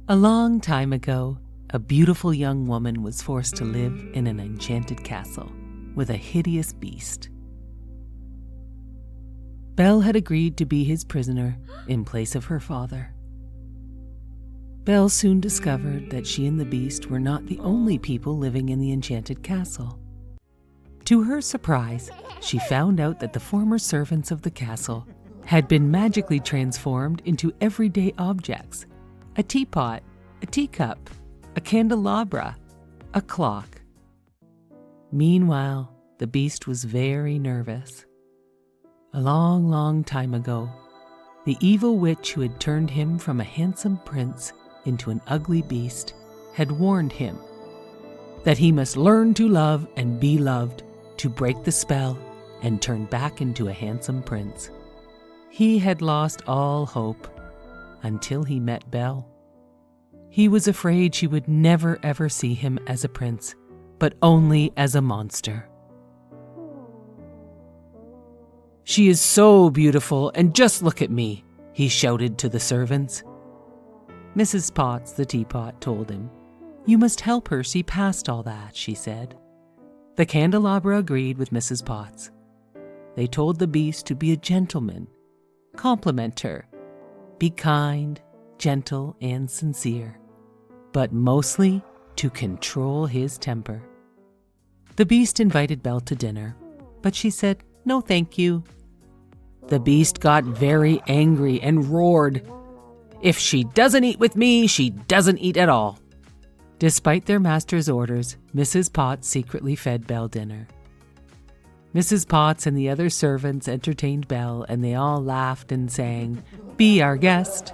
A long time ago, a beautiful young woman was forced to live in an enchanted castle with a hideous beast. Belle had agreed to be his prisoner in place of her father. Belle soon discovered that she and the beast were not the only people living in the enchanted castle. To her surprise, she found out that the former servants of the castle had been magically transformed into everyday objects: a teapot, a teacup, a candelabra, a clock. Meanwhile, the beast was very nervous. A long, long time ago, the evil witch who had turned him from a handsome prince into an ugly beast had warned him that he must learn to love and be loved to break the spell and turn back into a handsome prince. He had lost all hope until he met Belle. He was afraid she would never ever see him as a prince, but only as a monster. "She is so beautiful, and just look at me," he shouted to the servants. Mrs. Potts the Teapot told him, "You must help her see past all that," she said. The candelabra agreed with Mrs. Potts. They told the beast to be a gentleman, compliment her, be kind, gentle, and sincere, but mostly to control his temper. The beast invited Belle to dinner, but she said, "No, thank you." The beast got very angry and roared, "If she doesn't eat with me, she doesn't eat at all." Despite their master's orders, Mrs. Potts secretly fed Belle dinner. Mrs. Potts and the other servants entertained Belle, and they all laughed and sang, "Be our guest."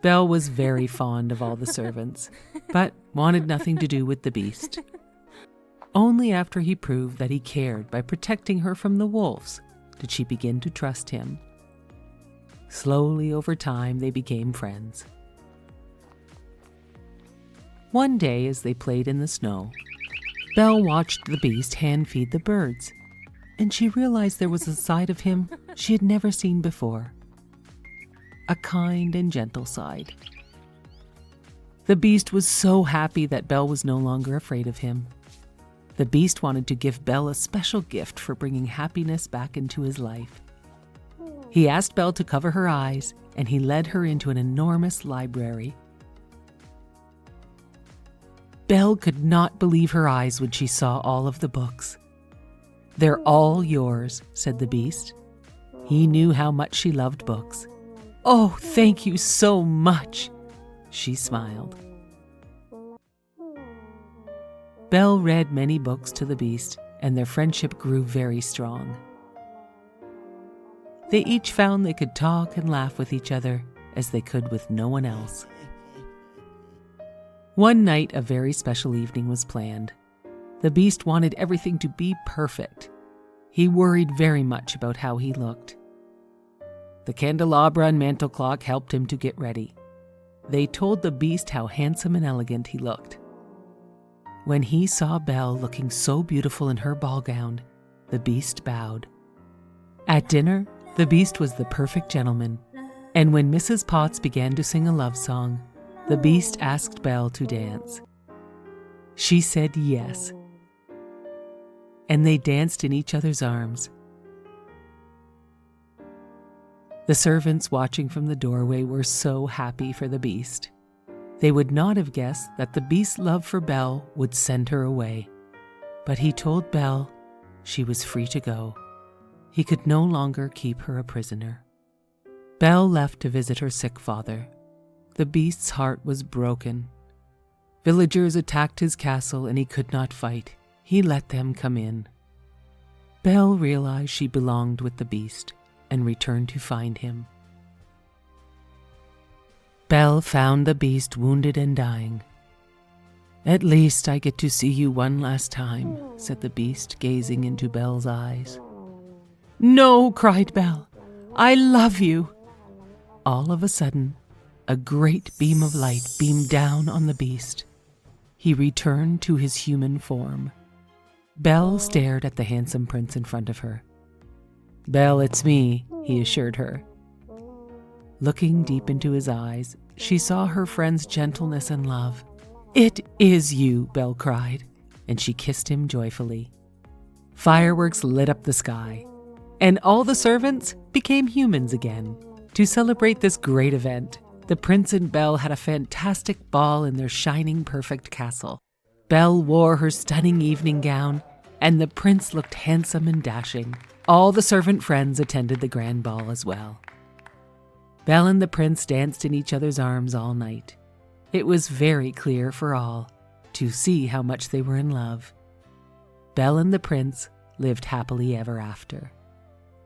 Belle was very fond of all the servants, but wanted nothing to do with the beast. Only after he proved that he cared by protecting her from the wolves did she begin to trust him. Slowly over time, they became friends. One day, as they played in the snow, Belle watched the beast hand feed the birds, and she realized there was a side of him she had never seen before. A kind and gentle side. The beast was so happy that Belle was no longer afraid of him. The beast wanted to give Belle a special gift for bringing happiness back into his life. He asked Belle to cover her eyes, and he led her into an enormous library. Belle could not believe her eyes when she saw all of the books. "They're all yours," said the beast. He knew how much she loved books. "Oh, thank you so much," she smiled. Belle read many books to the beast, and their friendship grew very strong. They each found they could talk and laugh with each other as they could with no one else. One night, a very special evening was planned. The beast wanted everything to be perfect. He worried very much about how he looked. The candelabra and mantel clock helped him to get ready. They told the beast how handsome and elegant he looked. When he saw Belle looking so beautiful in her ball gown, the beast bowed. At dinner, the beast was the perfect gentleman, and when Mrs. Potts began to sing a love song, the beast asked Belle to dance. She said yes, and they danced in each other's arms. The servants watching from the doorway were so happy for the beast. They would not have guessed that the beast's love for Belle would send her away, but he told Belle she was free to go. He could no longer keep her a prisoner. Belle left to visit her sick father. The beast's heart was broken. Villagers attacked his castle and he could not fight. He let them come in. Belle realized she belonged with the beast and returned to find him. Belle found the beast wounded and dying. "At least I get to see you one last time," said the beast, gazing into Belle's eyes. "No," cried Belle. "I love you." All of a sudden, a great beam of light beamed down on the beast. He returned to his human form. Belle stared at the handsome prince in front of her. "Belle, it's me," he assured her. Looking deep into his eyes, she saw her friend's gentleness and love. "It is you," Belle cried, and she kissed him joyfully. Fireworks lit up the sky, and all the servants became humans again. To celebrate this great event, the prince and Belle had a fantastic ball in their shining perfect castle. Belle wore her stunning evening gown, and the prince looked handsome and dashing. All the servant friends attended the grand ball as well. Belle and the prince danced in each other's arms all night. It was very clear for all to see how much they were in love. Belle and the prince lived happily ever after.